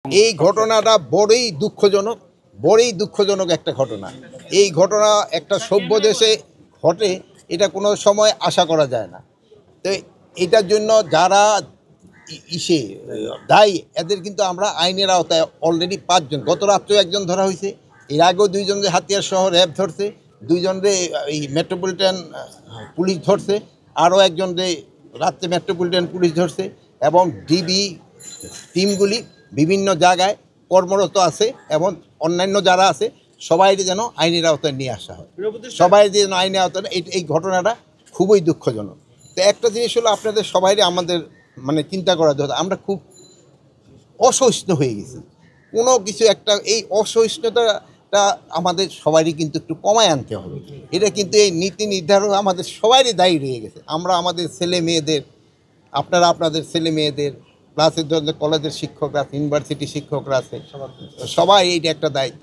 এই ঘটনাটা বড়ই দুঃখজনক একটা ঘটনা। এই ঘটনা একটা সভ্য দেশে ঘটে, এটা কোনো সময় আশা করা যায় না। তো এটার জন্য যারা দায়ী, এদের কিন্তু আমরা আইনের আওতায় অলরেডি 5 জন, গত রাত্রেও একজন ধরা হয়েছে, এর আগেও 2 জনকে হাতিয়ার সহ র্যাব ধরছে, 2 জনরে এই মেট্রোপলিটন পুলিশ ধরছে, আরও একজনরে রাত্রে মেট্রোপলিটন পুলিশ ধরছে, এবং ডিবি টিমগুলি বিভিন্ন জায়গায় কর্মরত আছে, এবং অন্যান্য যারা আছে সবাই যেন আইনের আওতায় নিয়ে আসা হয়, সবাই যেন আইনের আওতায়। এই ঘটনাটা খুবই দুঃখজনক। তো একটা জিনিস হলো, আপনাদের সবাই আমাদের চিন্তা করা দরকার, আমরা খুব অসহিষ্ণু হয়ে গেছি কোনো কিছু একটা। এই অসহিষ্ণুতাটা আমাদের সবারই কিন্তু একটু কমায় আনতে হবে। এটা কিন্তু এই নীতি নির্ধারক আমাদের সবারই দায়ী রয়ে গেছে। আমরা আমাদের ছেলে মেয়েদের, আপনারা আপনাদের ছেলে মেয়েদের, ক্লাসের ধরনের কলেজের শিক্ষকরা আছে, ইউনিভার্সিটি শিক্ষকরা আছে, সবাই এইটা একটা দায়িত্ব,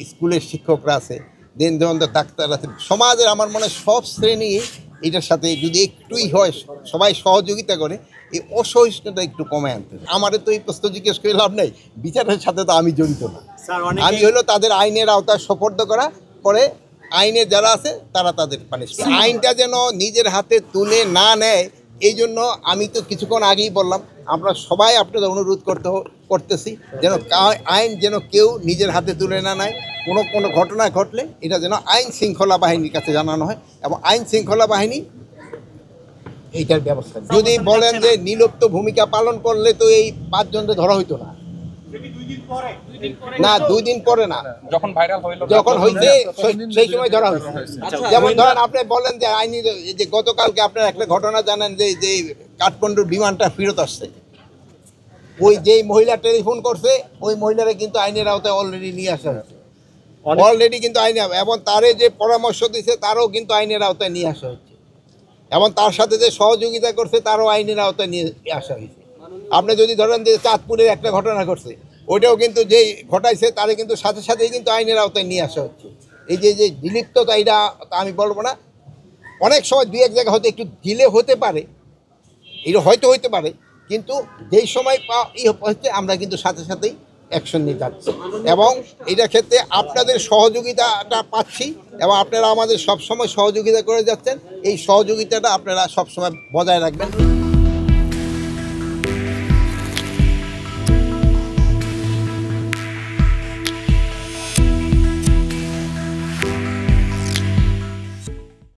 স্কুলের শিক্ষকরা আছে, দেন ধরনের ডাক্তার আছে, সমাজের আমার মনে সব শ্রেণী এটার সাথে যদি একটুই হয়, সবাই সহযোগিতা করে, এই অসহিষ্ণুতা একটু কমে আনতে হবে। আমাদের তো এই প্রশ্ন জিজ্ঞেস করে লাভ নেই, বিচারের সাথে তো আমি জড়িত না। আমি হলো তাদের আইনের আওতায় সোপর্দ করা, পরে আইনের যারা আছে তারা তাদের আইনটা যেন নিজের হাতে তুলে না নেয়। এই জন্য আমি তো কিছুক্ষণ আগেই বললাম, আমরা সবাই আপনাদের অনুরোধ করতেছি যেন আইন যেন কেউ নিজের হাতে তুলে না নেয়। কোনো ঘটনা ঘটলে এটা যেন আইন শৃঙ্খলা বাহিনীর কাছে জানানো হয়, এবং আইন শৃঙ্খলা বাহিনী এইটার ব্যবস্থা। যদি বলেন যে নির্লিপ্ত ভূমিকা পালন করলে তো এই 5 জনকে ধরা হইতো না। না, 2 দিন পরে না, যখন হয়েছে সেই সময় ধরা হয়েছে। যেমন ধরেন, আপনি বলেন যে আইনি, যে গতকালকে আপনার একটা ঘটনা জানেন, যে কাঠমান্ডুর বিমানটা ফেরত আসছে, ওই যেই মহিলা টেলিফোন করছে, ওই মহিলারা কিন্তু আইনের আওতায় অলরেডি নিয়ে আসা হয়েছে, অলরেডি কিন্তু আইনে, এবং তারে যে পরামর্শ দিয়েছে তারও কিন্তু আইনের আওতায় নিয়ে আসা হচ্ছে, এবং তার সাথে যে সহযোগিতা করছে তারও আইনের আওতায় নিয়ে আসা হয়েছে। আপনি যদি ধরেন যে চাঁদপুরের একটা ঘটনা ঘটছে, ওইটাও কিন্তু যেই ঘটাইছে তারে কিন্তু সাথে সাথেই কিন্তু আইনের আওতায় নিয়ে আসা হচ্ছে। এই যে বিলিপ্ততা, এটা আমি বলবো না, অনেক সময় 2-1 জায়গায় হয়তো একটু ডিলে হতে পারে, এটা হয়তো হইতে পারে, কিন্তু যেই সময় হচ্ছে আমরা কিন্তু সাথে সাথেই অ্যাকশন নিয়ে যাচ্ছি, এবং এটার ক্ষেত্রে আপনাদের সহযোগিতাটা পাচ্ছি, এবং আপনারা আমাদের সবসময় সহযোগিতা করে যাচ্ছেন। এই সহযোগিতাটা আপনারা সবসময় বজায় রাখবেন।